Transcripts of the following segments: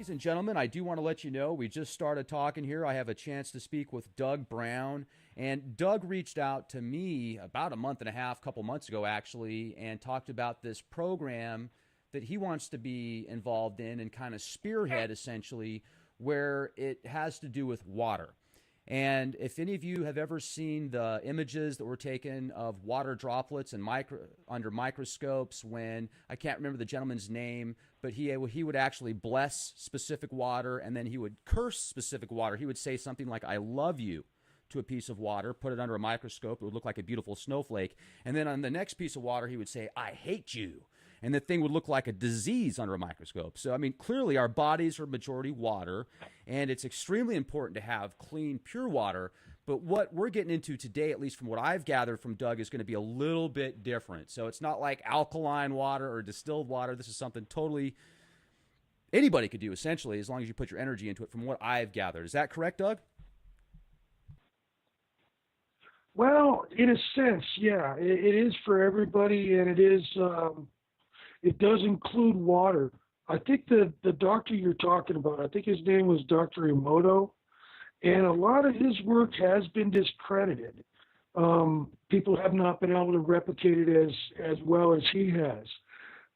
Ladies and gentlemen, I do want to let you know we just started talking here. I have a chance to speak with Doug Brown. And Doug reached out to me about a month and a half, couple months ago, actually, and talked about this program that he wants to be involved in and kind of spearhead, essentially, where it has to do with water. And if any of you have ever seen the images that were taken of water droplets and under microscopes, when I can't remember the gentleman's name, but he would actually bless specific water and then he would curse specific water. He would say something like, "I love you," to a piece of water, put it under a microscope, it would look like a beautiful snowflake. And then on the next piece of water, he would say, "I hate you." And the thing would look like a disease under a microscope. So, I mean, clearly our bodies are majority water, and it's extremely important to have clean, pure water. But what we're getting into today, at least from what I've gathered from Doug, is going to be a little bit different. So it's not like alkaline water or distilled water. This is something totally anybody could do, essentially, as long as you put your energy into it, from what I've gathered. Is that correct, Doug? Well, in a sense, yeah, it is for everybody, and it does include water. I think the doctor you're talking about, I think his name was Dr. Emoto, and a lot of his work has been discredited. People have not been able to replicate it as well as he has.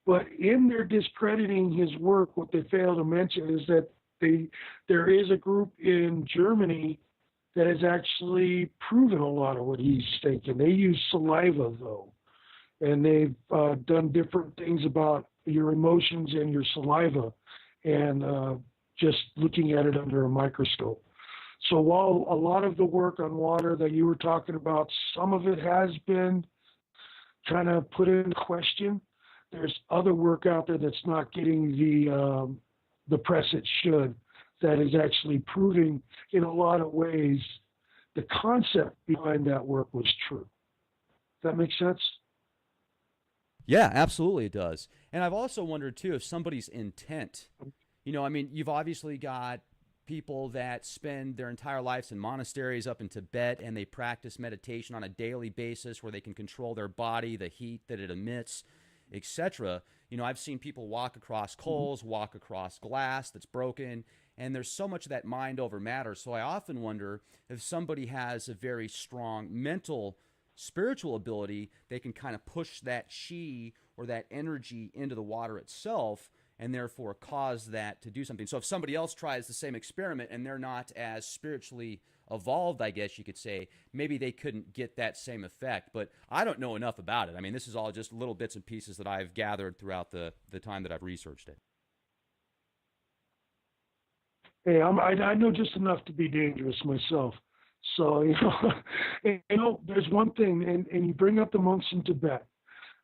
But in their discrediting his work, what they fail to mention is that there is a group in Germany that has actually proven a lot of what he's stating. They use saliva, though, and they've done different things about your emotions and your saliva, and just looking at it under a microscope. So while a lot of the work on water that you were talking about, some of it has been kind of put in question, there's other work out there that's not getting the press it should, that is actually proving in a lot of ways the concept behind that work was true. Does that make sense? Yeah, absolutely it does. And I've also wondered too if somebody's intent, I mean, you've obviously got people that spend their entire lives in monasteries up in Tibet and they practice meditation on a daily basis where they can control their body, the heat that it emits, etc. I've seen people walk across coals, walk across glass that's broken, and there's so much of that mind over matter. So I often wonder if somebody has a very strong mental, spiritual ability, they can kind of push that chi or that energy into the water itself and therefore cause that to do something. So if somebody else tries the same experiment and they're not as spiritually evolved, I guess you could say, maybe they couldn't get that same effect. But I don't know enough about it. I mean, this is all just little bits and pieces that I've gathered throughout the time that I've researched it. Hey, I know just enough to be dangerous myself. So, there's one thing, and you bring up the monks in Tibet.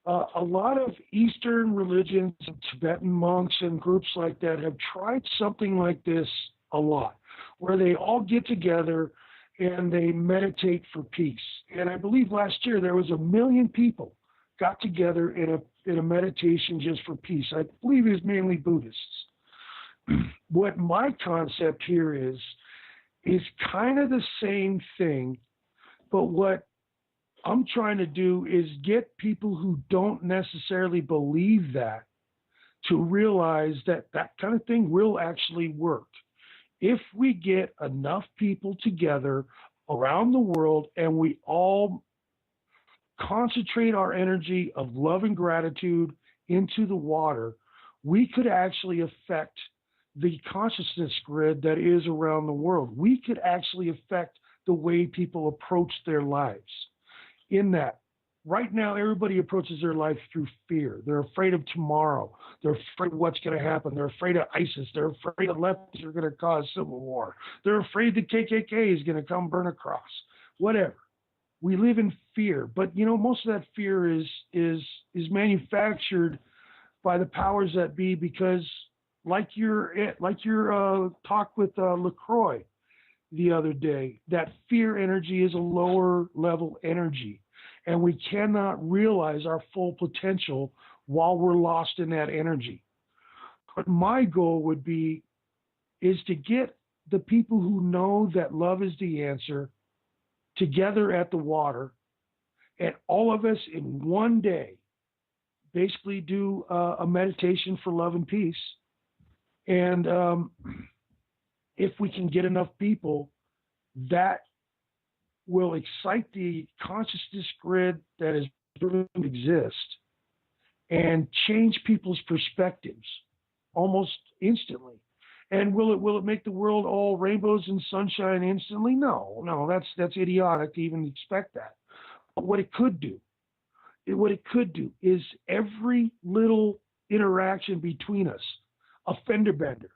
A lot of Eastern religions, Tibetan monks and groups like that have tried something like this a lot, where they all get together and they meditate for peace. And I believe last year there was 1 million people got together in a meditation just for peace. I believe it was mainly Buddhists. What my concept here is kind of the same thing, but what I'm trying to do is get people who don't necessarily believe that to realize that that kind of thing will actually work. If we get enough people together around the world and we all concentrate our energy of love and gratitude into the water, we could actually affect the consciousness grid that is around the world. We could actually affect the way people approach their lives. In that, right now, everybody approaches their life through fear. They're afraid of tomorrow. They're afraid of what's going to happen. They're afraid of ISIS. They're afraid the lefties are going to cause civil war. They're afraid the KKK is going to come burn a cross. Whatever. We live in fear, but most of that fear is manufactured by the powers that be, because like your talk with LaCroix the other day, that fear energy is a lower level energy, and we cannot realize our full potential while we're lost in that energy. But my goal would be is to get the people who know that love is the answer together at the water, and all of us in one day basically do a meditation for love and peace. And if we can get enough people, that will excite the consciousness grid that is proven to exist and change people's perspectives almost instantly. And will it make the world all rainbows and sunshine instantly? No, no, that's idiotic to even expect that. But what it could do is every little interaction between us, a fender bender.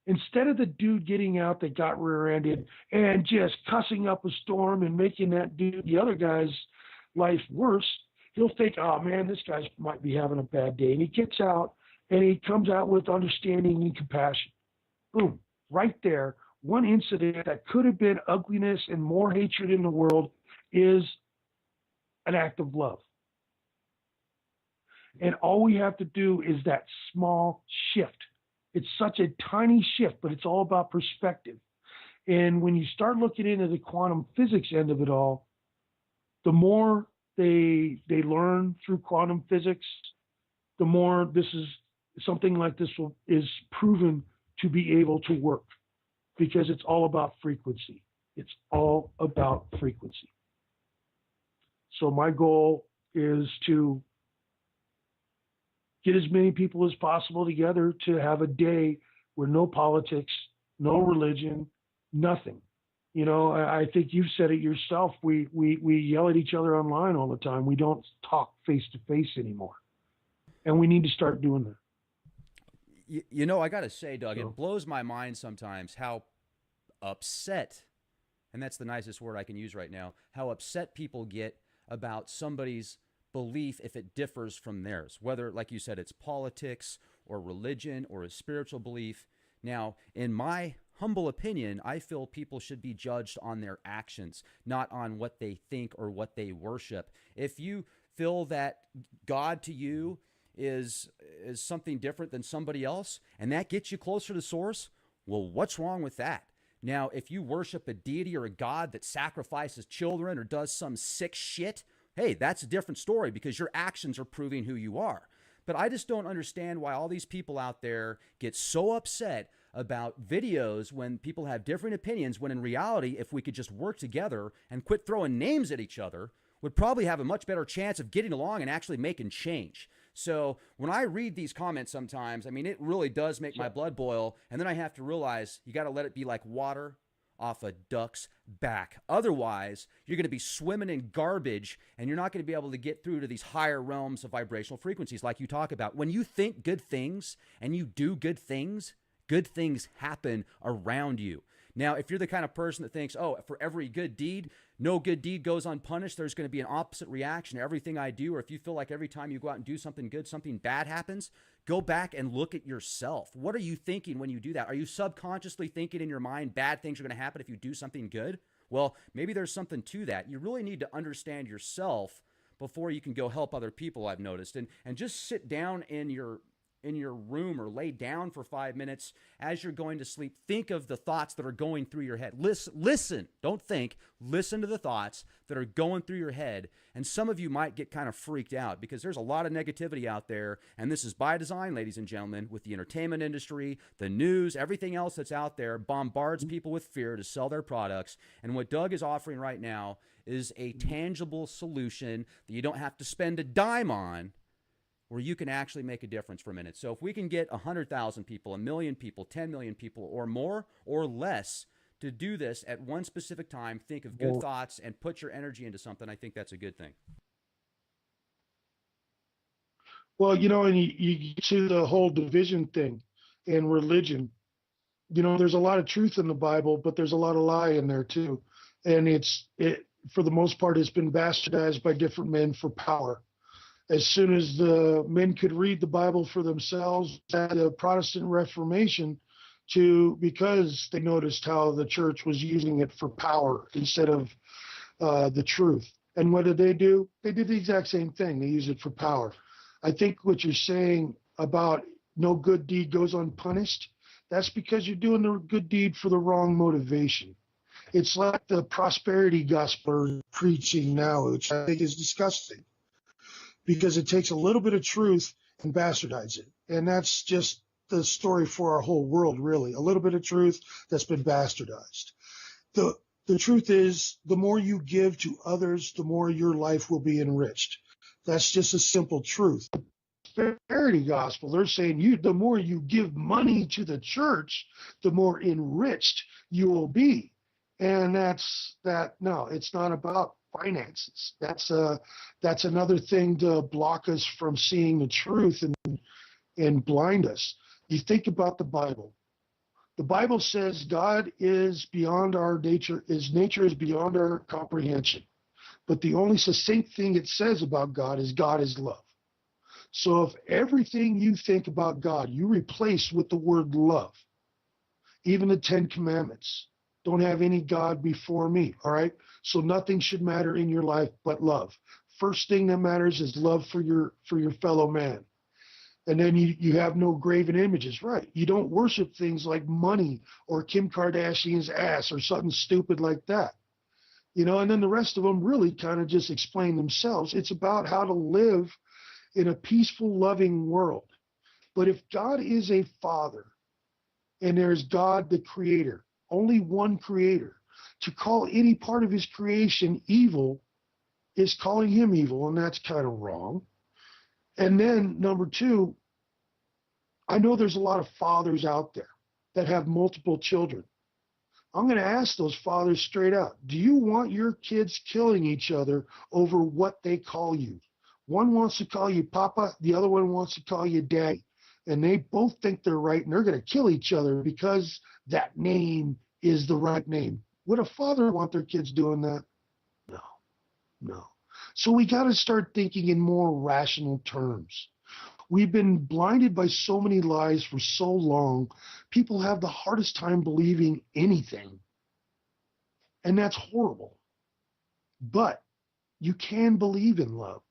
Instead of the dude getting out that got rear-ended and just cussing up a storm and making that dude, the other guy's life worse, he'll think, oh man, this guy might be having a bad day. And he gets out and he comes out with understanding and compassion. Boom, right there. One incident that could have been ugliness and more hatred in the world is an act of love. And all we have to do is that small shift. It's such a tiny shift, but it's all about perspective. And when you start looking into the quantum physics end of it all, the more they learn through quantum physics, the more this is something like this is proven to be able to work, because it's all about frequency. It's all about frequency. So my goal is to get as many people as possible together to have a day where no politics, no religion, nothing. You know, I think you've said it yourself. We yell at each other online all the time. We don't talk face to face anymore. And we need to start doing that. You know, I got to say, Doug, it blows my mind sometimes how upset, and that's the nicest word I can use right now, how upset people get about somebody's belief if it differs from theirs, whether, like you said, it's politics or religion or a spiritual belief. Now, in my humble opinion, I feel people should be judged on their actions, not on what they think or what they worship. If you feel that God to you is something different than somebody else, and that gets you closer to source, well, what's wrong with that? Now, if you worship a deity or a god that sacrifices children or does some sick shit, hey, that's a different story because your actions are proving who you are. But I just don't understand why all these people out there get so upset about videos when people have different opinions, when in reality, if we could just work together and quit throwing names at each other, would probably have a much better chance of getting along and actually making change. So when I read these comments sometimes, I mean, it really does make my blood boil. And then I have to realize you got to let it be like water off a duck's back. Otherwise, you're going to be swimming in garbage and you're not going to be able to get through to these higher realms of vibrational frequencies like you talk about. When you think good things and you do good things happen around you. Now, if you're the kind of person that thinks, oh, for every good deed, no good deed goes unpunished, there's going to be an opposite reaction to everything I do, or if you feel like every time you go out and do something good, something bad happens, go back and look at yourself. What are you thinking when you do that? Are you subconsciously thinking in your mind bad things are going to happen if you do something good? Well, maybe there's something to that. You really need to understand yourself before you can go help other people, I've noticed. And just sit down in your room or lay down for 5 minutes as you're going to sleep. Think of the thoughts that are going through your head. Listen, don't think. Listen to the thoughts that are going through your head. And some of you might get kind of freaked out because there's a lot of negativity out there. And this is by design, ladies and gentlemen, with the entertainment industry, the news, everything else that's out there bombards people with fear to sell their products. And what Doug is offering right now is a tangible solution that you don't have to spend a dime on, where you can actually make a difference for a minute. So if we can get 100,000 people, 1 million people, 10 million people, or more or less to do this at one specific time, think of good thoughts and put your energy into something, I think that's a good thing. Well, you know, and you get to the whole division thing and religion. You know, there's a lot of truth in the Bible, but there's a lot of lie in there too. And it for the most part, it's been bastardized by different men for power. As soon as the men could read the Bible for themselves, at the Protestant Reformation, because they noticed how the church was using it for power instead of the truth. And what did they do? They did the exact same thing. They use it for power. I think what you're saying about no good deed goes unpunished, that's because you're doing the good deed for the wrong motivation. It's like the prosperity gospel preaching now, which I think is disgusting, because it takes a little bit of truth and bastardize it. And that's just the story for our whole world, really. A little bit of truth that's been bastardized. The the truth is, the more you give to others, the more your life will be enriched. That's just a simple truth. Prosperity gospel, they're saying the more you give money to the church, the more enriched you will be. And no, it's not about finances. That's another thing to block us from seeing the truth and blind us. You think about the Bible. The Bible says God is beyond our nature, his nature is beyond our comprehension. But the only succinct thing it says about God is love. So if everything you think about God, you replace with the word love, even the 10 Commandments, don't have any God before me, all right? So nothing should matter in your life but love. First thing that matters is love for your fellow man. And then you have no graven images, right? You don't worship things like money or Kim Kardashian's ass or something stupid like that. And then the rest of them really kind of just explain themselves. It's about how to live in a peaceful, loving world. But if God is a father and there's God, the creator, only one creator, to call any part of his creation evil is calling him evil, and that's kind of wrong. And then number two, I know there's a lot of fathers out there that have multiple children. I'm going to ask those fathers straight out, do you want your kids killing each other over what they call you? One wants to call you Papa, the other one wants to call you Daddy. And they both think they're right, and they're going to kill each other because that name is the right name. Would a father want their kids doing that? No, no. So we got to start thinking in more rational terms. We've been blinded by so many lies for so long. People have the hardest time believing anything. And that's horrible. But you can believe in love.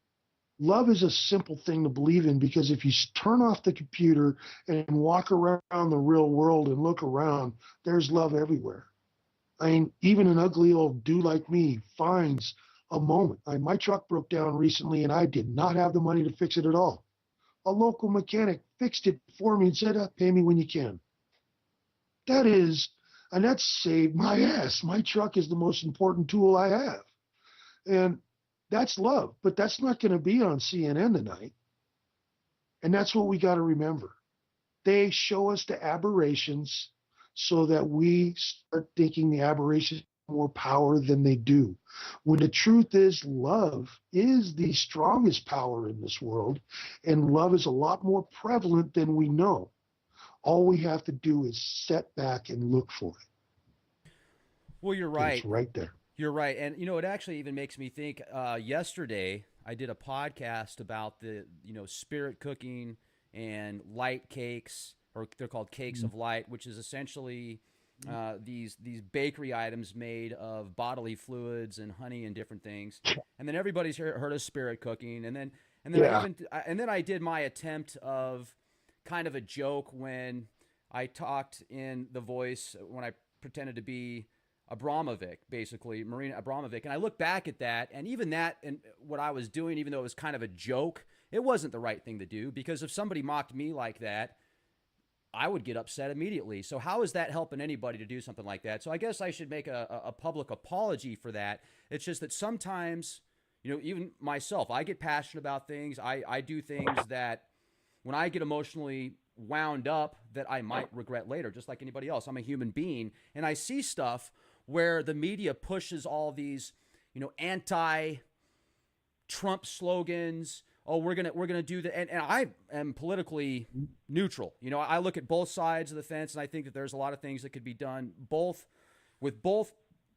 Love is a simple thing to believe in, because if you turn off the computer and walk around the real world and look around, there's love everywhere. I mean, even an ugly old dude like me finds a moment. My truck broke down recently and I did not have the money to fix it at all. A local mechanic fixed it for me and said, pay me when you can. That saved my ass. My truck is the most important tool I have. And that's love, but that's not going to be on CNN tonight. And that's what we got to remember. They show us the aberrations so that we start thinking the aberrations have more power than they do. When the truth is, love is the strongest power in this world, and love is a lot more prevalent than we know. All we have to do is sit back and look for it. Well, you're And right. it's right there. You're right. And, it actually even makes me think, yesterday I did a podcast about the, spirit cooking and light cakes, or they're called cakes of light, which is essentially these bakery items made of bodily fluids and honey and different things. And then everybody's heard of spirit cooking. And then I did my attempt of kind of a joke when I talked in The Voice, when I pretended to be Abramovic, basically, Marina Abramovic. And I look back at that, and even that, and what I was doing, even though it was kind of a joke, it wasn't the right thing to do, because if somebody mocked me like that, I would get upset immediately. So how is that helping anybody to do something like that? So I guess I should make a public apology for that. It's just that sometimes, even myself, I get passionate about things. I do things that when I get emotionally wound up that I might regret later, just like anybody else. I'm a human being, and I see stuff where the media pushes all these, anti-Trump slogans. Oh, we're gonna do that, and I am politically neutral. I look at both sides of the fence, and I think that there's a lot of things that could be done with both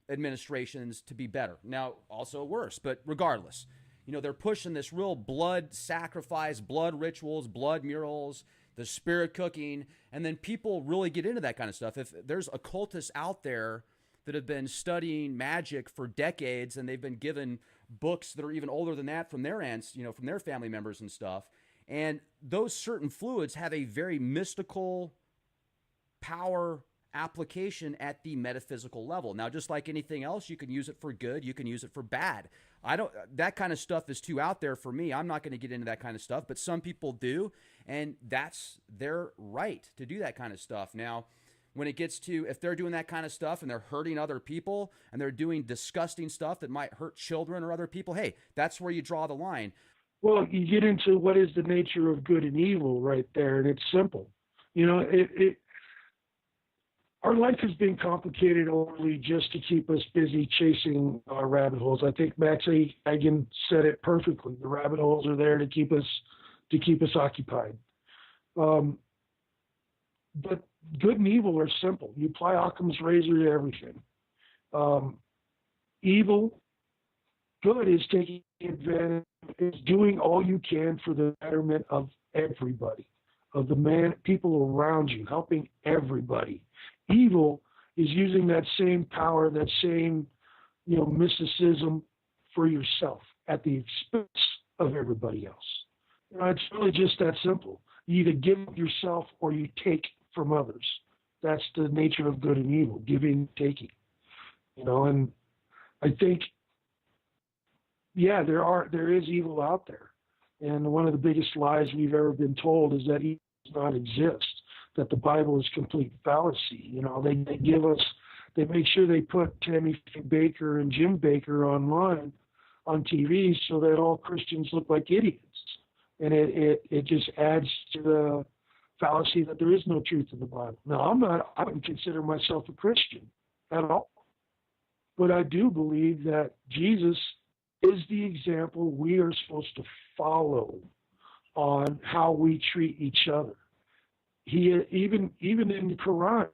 administrations to be better. Now, also worse, but regardless, they're pushing this real blood sacrifice, blood rituals, blood murals, the spirit cooking, and then people really get into that kind of stuff. If there's occultists out there that have been studying magic for decades, and they've been given books that are even older than that from their aunts, from their family members and stuff. And those certain fluids have a very mystical power application at the metaphysical level. Now, just like anything else, you can use it for good, you can use it for bad. I don't, that kind of stuff is too out there for me. I'm not going to get into that kind of stuff, but some people do, and that's their right to do that kind of stuff. Now, when it gets to, if they're doing that kind of stuff and they're hurting other people and they're doing disgusting stuff that might hurt children or other people, hey, that's where you draw the line. Well, you get into what is the nature of good and evil right there, and it's simple. Our life has been complicated only just to keep us busy chasing our rabbit holes. I think Max Hagen said it perfectly. The rabbit holes are there to keep us occupied. But good and evil are simple. You apply Occam's razor to everything. Good is taking advantage, is doing all you can for the betterment of everybody, of the people around you, helping everybody. Evil is using that same power, that same, mysticism for yourself at the expense of everybody else. It's really just that simple. You either give of yourself or you take from others. That's the nature of good and evil, giving, taking. And I think, there is evil out there. And one of the biggest lies we've ever been told is that evil does not exist, that the Bible is complete fallacy. They make sure they put Tammy Baker and Jim Baker online on TV so that all Christians look like idiots. And it just adds to the fallacy that there is no truth in the Bible. Now, I wouldn't consider myself a Christian at all. But I do believe that Jesus is the example we are supposed to follow on how we treat each other. He even in the Quran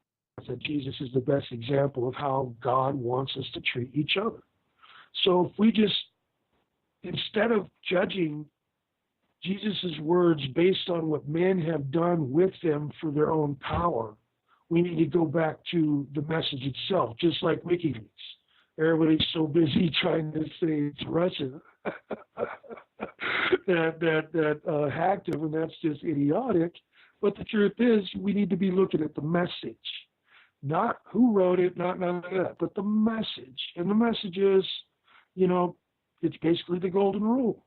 said Jesus is the best example of how God wants us to treat each other. So if we just, instead of judging Jesus' words based on what men have done with them for their own power, we need to go back to the message itself, just like WikiLeaks. Everybody's so busy trying to say it's Russia that hacked them, and that's just idiotic. But the truth is, we need to be looking at the message, not who wrote it, not none of that, but the message. And the message is, it's basically the golden rule.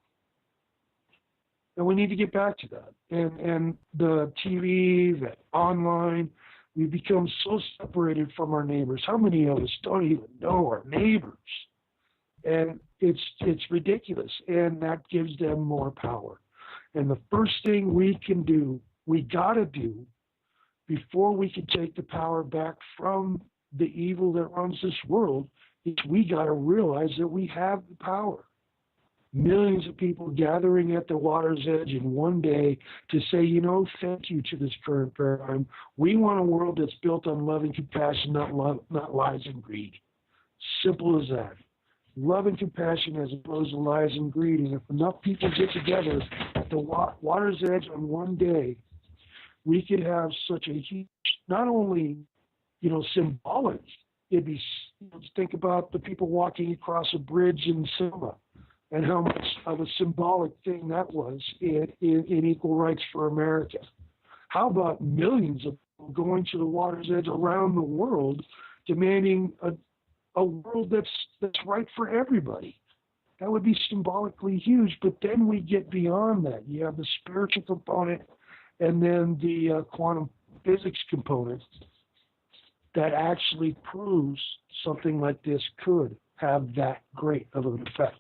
And we need to get back to that. And the TV, the online, we've become so separated from our neighbors. How many of us don't even know our neighbors? And it's ridiculous. And that gives them more power. And the first thing we got to do, before we can take the power back from the evil that runs this world, is we got to realize that we have the power. Millions of people gathering at the water's edge in one day to say, thank you to this current paradigm. We want a world that's built on love and compassion, not lies and greed. Simple as that. Love and compassion as opposed to lies and greed. And if enough people get together at the water's edge on one day, we could have such a huge, not only, symbolic, it'd be, think about the people walking across a bridge in Selma, and how much of a symbolic thing that was in equal rights for America. How about millions of people going to the water's edge around the world, demanding a world that's right for everybody? That would be symbolically huge. But then we get beyond that. You have the spiritual component and then the quantum physics component that actually proves something like this could have that great of an effect.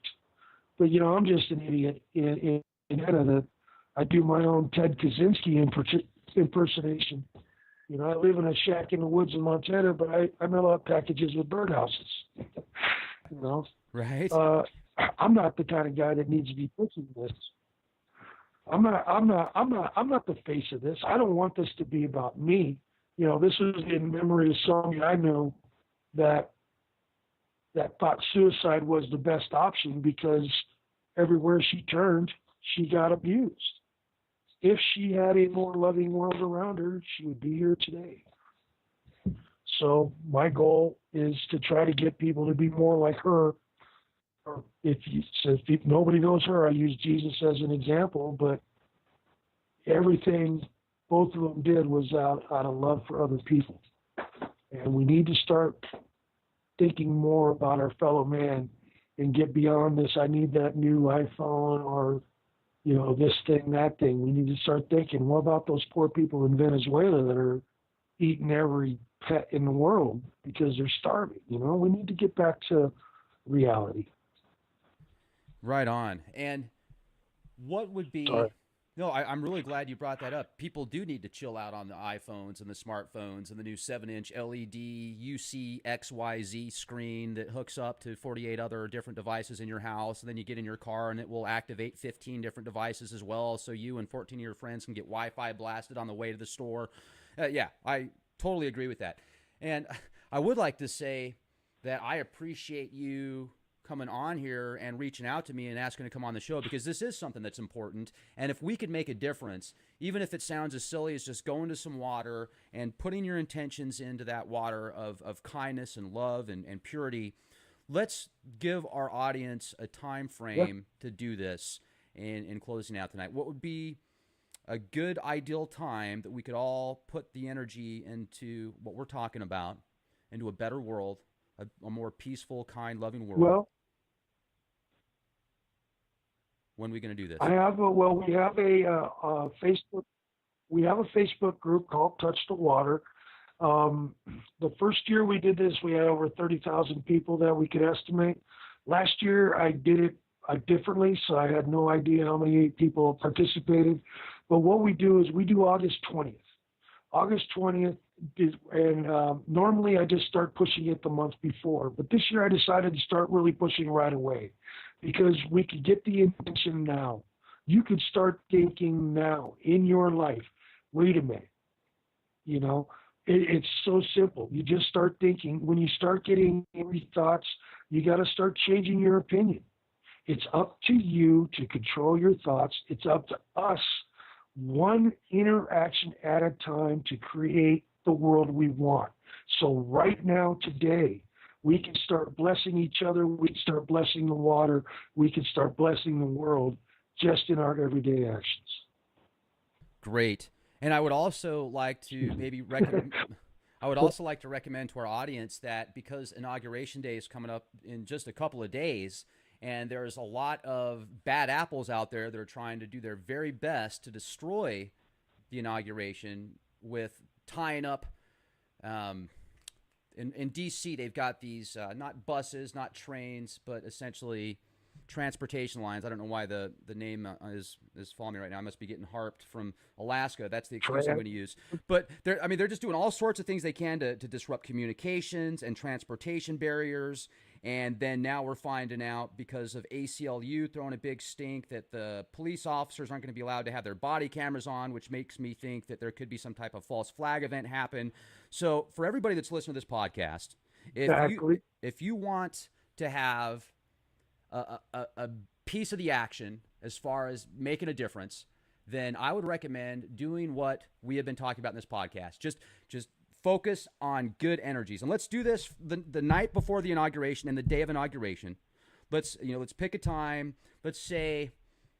But, I'm just an idiot in that I do my own Ted Kaczynski impersonation. I live in a shack in the woods in Montana, but I mail out packages with birdhouses. Right. I'm not the kind of guy that needs to be pushing this. I'm not the face of this. I don't want this to be about me. This was in memory of somebody I know that thought suicide was the best option because everywhere she turned, she got abused. If she had a more loving world around her, she would be here today. So my goal is to try to get people to be more like her. Or if nobody knows her, I use Jesus as an example, but everything both of them did was out of love for other people. And we need to start thinking more about our fellow man and get beyond this. I need that new iPhone or, this thing, that thing. We need to start thinking, what about those poor people in Venezuela that are eating every pet in the world because they're starving? We need to get back to reality. Right on. And what would be, Sorry. no, I'm really glad you brought that up. People do need to chill out on the iPhones and the smartphones and the new 7-inch LED UCXYZ screen that hooks up to 48 other different devices in your house. And then you get in your car and it will activate 15 different devices as well. So you and 14 of your friends can get Wi-Fi blasted on the way to the store. Yeah, I totally agree with that. And I would like to say that I appreciate you coming on here and reaching out to me and asking to come on the show, because this is something that's important. And if we could make a difference, even if it sounds as silly as just going to some water and putting your intentions into that water of kindness and love and purity, let's give our audience a time frame to do this in closing out tonight. What would be a good ideal time that we could all put the energy into what we're talking about, into a better world, a more peaceful, kind, loving world? Well, when are we going to do this? we have a Facebook. We have a Facebook group called Touch the Water. The first year we did this, we had over 30,000 people that we could estimate. Last year I did it differently, so I had no idea how many people participated. But what we do is we do August 20th. August 20th, and normally I just start pushing it the month before. But this year I decided to start really pushing right away, because we could get the intention now. You could start thinking now in your life, wait a minute, it's so simple. You just start thinking. When you start getting angry thoughts, you got to start changing your opinion. It's up to you to control your thoughts. It's up to us, one interaction at a time, to create the world we want. So right now, today, we can start blessing each other. We can start blessing the water. We can start blessing the world just in our everyday actions. Great. And I would also like to maybe recommend. I would also like to recommend to our audience that, because Inauguration Day is coming up in just a couple of days, and there's a lot of bad apples out there that are trying to do their very best to destroy the inauguration with tying up. In D.C., they've got these not buses, not trains, but essentially transportation lines. I don't know why the name is following me right now. I must be getting harped from Alaska. That's the excuse I'm going to use. But they're just doing all sorts of things they can to disrupt communications and transportation barriers. And then now we're finding out, because of ACLU throwing a big stink, that the police officers aren't going to be allowed to have their body cameras on, which makes me think that there could be some type of false flag event happen. So for everybody that's listening to this podcast, if you want to have a piece of the action as far as making a difference, then I would recommend doing what we have been talking about in this podcast. Just focus on good energies. And let's do this the night before the inauguration and the day of inauguration. Let's pick a time. Let's say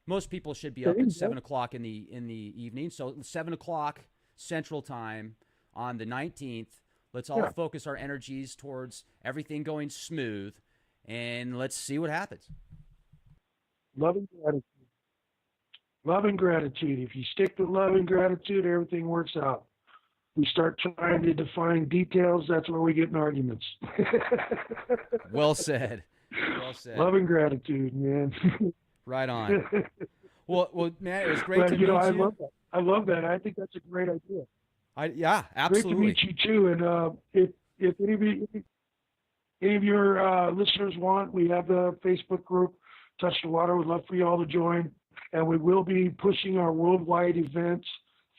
most people should be up at 7 o'clock in the evening. So 7 o'clock Central Time on the 19th. Let's all focus our energies towards everything going smooth, and let's see what happens. Love and gratitude. Love and gratitude. If you stick to love and gratitude, everything works out. We start trying to define details, that's where we get in arguments. Well said. Well said. Love and gratitude, man. Right on. Well, man, it was great to meet you. I love that. I think that's a great idea. Yeah, absolutely. Great to meet you too. And if any of your listeners want, we have the Facebook group, Touch the Water. We'd love for you all to join. And we will be pushing our worldwide events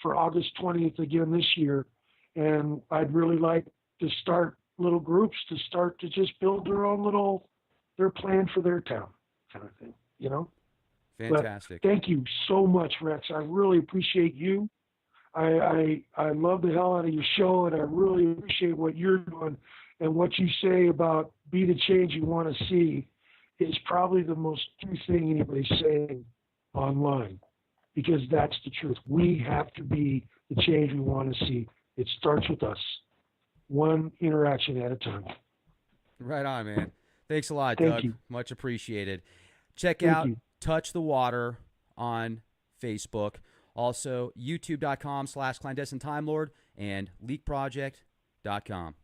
for August 20th again this year. And I'd really like to start little groups to just build their plan for their town kind of thing, Fantastic. But thank you so much, Rex. I really appreciate you. I love the hell out of your show, and I really appreciate what you're doing, and what you say about be the change you want to see is probably the most true thing anybody's saying online, because that's the truth. We have to be the change we want to see. It starts with us. one interaction at a time. Right on, man. Thanks a lot, Thank Doug. you. Much appreciated. Check Thank out you. Touch the Water on Facebook. Also, youtube.com/clandestine Time Lord and leakproject.com.